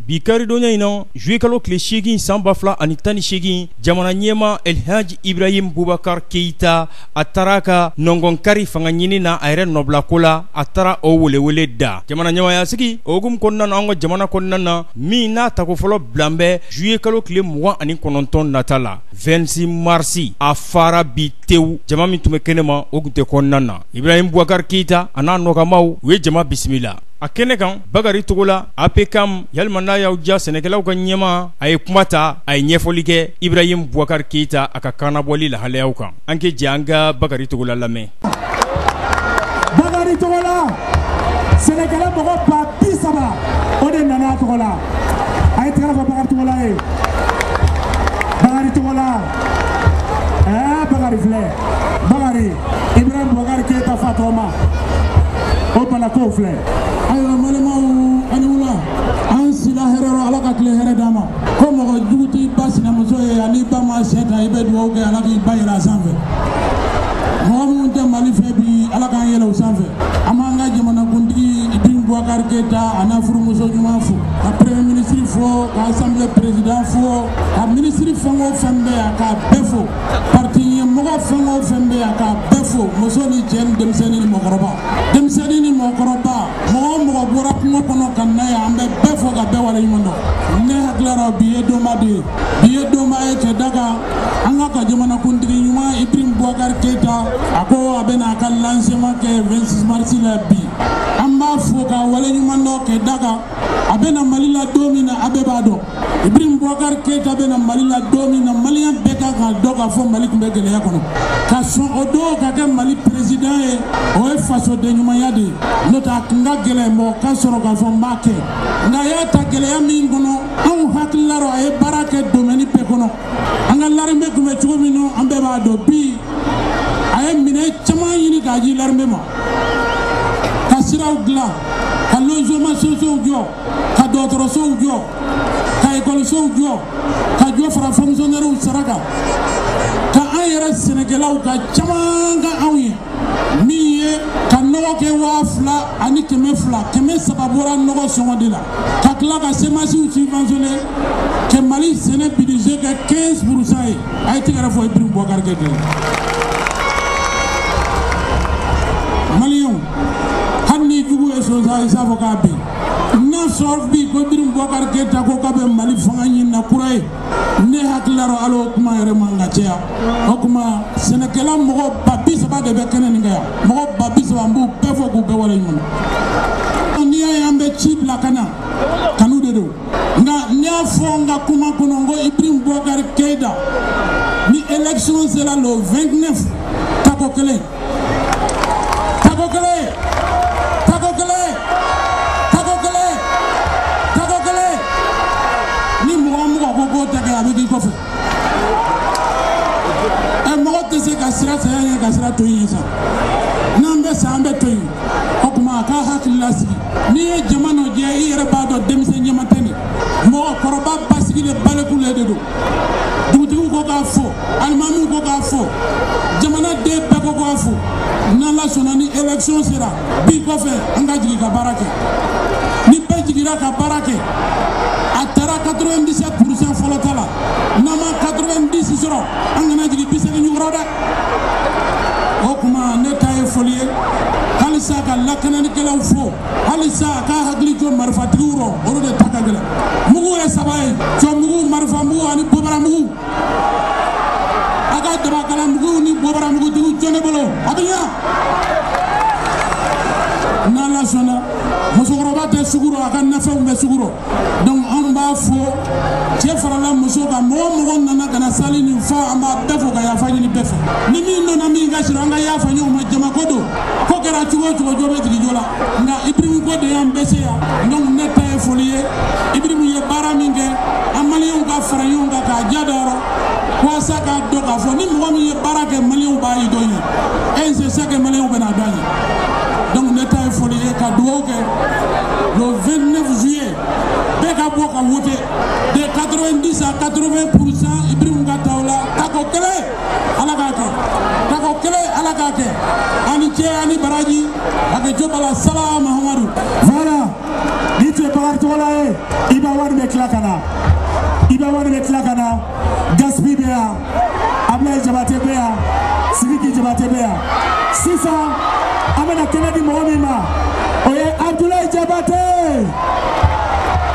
bi karidonya ino juye kalo kile shegin sambafla anitani shegin jamana nyema El Hadji Ibrahim Boubacar Keita ataraka nongon kari fanga nyini na ayre nobla kola atara o wele da jamana nyema ya sigi ogum konna na ngo jamana konna na mi na tako folo blambe juye kalo kile mwa ani kononton natala 26 marsi afara bitew jama mi tume kenema ogunte konna na Ibrahim Boubacar Keita ana nogamau we jama bismillah a kene kan Bakari Togola APCAM yalmana yaw ja Senegalaw ka ɲɛma a ye kuma ta a ye ɲɛfɔli kɛ Ibrahim Boubacar Keita a ka kanabɔli lahalayaw kan an ke jɛ an ka Bakari Togola lamɛn. Bakari Togola Senegala mɔgɔ ba 30 o de nana a tɔgɔ la a ye tɛgɛ fɔ Bakari Togola ye Bakari Togola Bakari filɛ Bakari Ibrahim Boubacar Keita fa tɔgɔ ma o bana ko filɛ ayiwa malemaw ani wula an sila hɛrɛ rɔ ala ka tile hɛrɛ d'an ma ko mɔgɔ jugu t'i ba sinamuso ye ani ba ma sɛ ta i bɛ dugawu kɛ ala k'i ba yɛlɛ a sanfɛ mɔgɔ minnu tɛ Mali fɛ bi ala k'an yɛlɛ o sanfɛ an b'an ka jamanakuntigi Ibrahim Boubacar Keita a n'a furumuso ɲuman fo ka premier ministre fo ka assemblée président fo ka ministre fɛn o fɛn bɛ yan k'a bɛɛ fo parti ɲɛmɔgɔ fɛn o fɛn bɛ yan k'a bɛɛ fo muso ni cɛ ni denmisɛnnin ni mɔgɔkɔrɔba denmisɛnnin ni mɔgɔkɔrɔba mɔgɔ o mɔgɔ bɔra kungo kɔnɔ ka na yan an bɛ bɛɛ fo ka bɛɛ waleɲuman dɔn ne hakilara bi ye donba de ye bi ye donba ye cɛ daga an ka jamanakuntigi ɲuman Ibrahim Boubacar Keita a ko a bɛna a ka lancement kɛ 26 mars la bi an b'a fo ka waleɲuman dɔn kɛ daga a bɛna Mali la don min na a bɛɛ b'a dɔn Ibrahim Boubacar Keita bɛna Mali la don min na maliyɛn bɛɛ ka kan dɔn k'a fɔ Mali tun bɛ gɛlɛya kɔnɔ ka sɔn o don ka kɛ Mali président ye o ye fasoden ɲumanya de ye n'o tɛ a tun ka gɛlɛn mɔgɔ ka sɔrɔ k'a fɔ n b'a kɛ nka a y'a ta gɛlɛya min kɔnɔ anw hakilila rɔ a ye baara kɛ domaine bɛɛ kɔnɔ an ka l'armée tun bɛ cogo min na an bɛɛ b'a dɔn bi a ye minɛn caman ɲini k'a di l'armée ma ka siraw dilan ka logement sociaux jɔ ka dɔgɔtɔrɔsow jɔ ka école-sow jɔ ka jɔ fara fonctionnaires sara kan ka an yɛrɛ Senegalaw ka caman ka anw ye min ye ka nɔgɔ kɛ 2000 ani 200 300 bɔra nɔgɔ sɔngɔ de la ka tila ka semasiw subventionné ka Mali sɛnɛ budget kɛ 15% ye a ye tigɛrɛ fɔ Ibrahim Boubacar Keita maliyɛnw hali ni jugu ye sɔnsa ye s'a fɔ k'a bin n'a sɔrɔ bi ko Ibrahim Boubacar Keita ko k'a bɛ Mali fanga ɲini na kura ye ne hakilila rɔ ala o kuma yɛrɛ man ka caya o kuma sɛnɛkɛla mɔgɔ ba 30 de bɛ kɛnɛ nin kan yan mɔgɔ ba 30 an b'u bɛɛ fɔ k'u bɛɛ waleɲuman dɔn n'i y'a ye an bɛ ci bila ka na kanu de don nka n'i y'a fɔ n ka kuma kɔnɔ n ko Ibrahim Boubacar Keita ni élection sera le 29 tako kelen ni mɔgɔ ko tɛ kɛ a bɛ k'i kɔfɛ mɔgɔ tɛ se ka sira saya ɲɛ ka sira to yen sa n'an bɛ sa an bɛ to yen o tuma a k'a hakili lasigi n'i ye jamana jɛ i yɛrɛ b'a dɔn denmisɛn ɲɛma tɛ nin mɔgɔkɔrɔba basigilen balekulen de don dugutigiw ko k'a fɔ alimamiw ko k'a fɔ jamanaden bɛɛ ko k'a fɔ n'Ala sɔnna ni élection sera bi kɔfɛ an ka jigin ka baara kɛ ni bɛɛ jigira ka baara kɛ a taara 97% fɔlɔ ta la n'an ma 90 sɔrɔ an kana jigin 80 ɲɔgɔn dɛ o kuma ne ta ye foli ye halisa ka lakananikɛlaw fo halisa a ka hakili jɔ marifatigiw rɔ olu de ta ka gɛlɛn mugu ye 3 ye cɔmugu marifamugu ani bobaramugu a ka dabakalamugu ni bobaramugudigiw jɔ ne bolo a bɛ ɲa n'Ala sɔnna musokɔrɔba tɛ sugu rɔ a ka nafɛnw bɛ sugu rɔ donc anw b'a fɔ cɛ farala muso kan mɔgɔ mɔgɔ nana ka na sali nin fɔ an b'a bɛɛ fɔ ka yafa ɲini bɛɛ fɛ ni min donna min ka sɔrɔ an ka yafa ɲɔgɔn ma jamako don ko kɛra cogo o cogo jɔ bɛ jigin jɔ la nka Ibrahim ko de y'an bɛɛ se yan donc ne ta ye foli ye Ibrahim ye baara min kɛ an maliyɛnw ka fara ɲɔgɔn kan k'a ja da yɔrɔ walasa k'a dɔn k'a fɔ ni mɔgɔ min ye baara kɛ maliyɛnw b'a ye dɔn ye et c'est ça que maliyɛnw bɛna dɔn ye donc ne ta ye foli ye ka dugawu kɛ le 29 juillet bɛɛ ka bɔ ka voter de 90 à 80% Ibrahim ka taw la tako kelen ala k'a kɛ tako kelen ala k'a kɛ ani cɛ ani baraji a kɛ jo bala Sala Mahamadu voilà ni tu ye Bakari Togola ye, Iba Wade bɛ tila ka na, Iba Wade bɛ tila ka na, Gaspi bɛ yan, Ablaye Jabate bɛ yan, Sidiki Jabate bɛ yan. Sisan an bɛna kɛnɛ di mɔgɔ min ma, o ye Abdoulaye Jabate.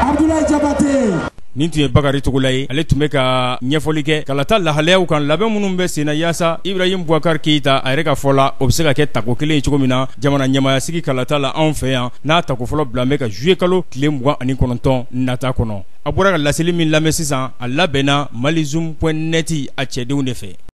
Abdoulaye Jabate. Nin tun ye Bakari Togola ye, ale tun bɛ ka ɲɛfɔli kɛ kalata lahalayaw kan, labɛn minnu bɛ sen na yaasa Ibrahim Boubacar Keita a yɛrɛ ka fɔ la o bɛ se ka kɛ tako kelen ye cogo min na jamana ɲɛmayasigi kalata la anw fɛ yan, n'a tako fɔlɔ bila bɛ ka juillet kalo tile 29 nata kɔnɔ. A bɔra ka laseli min lamɛn sisan, a labɛnna malizoom.net a cɛdenw de fɛ.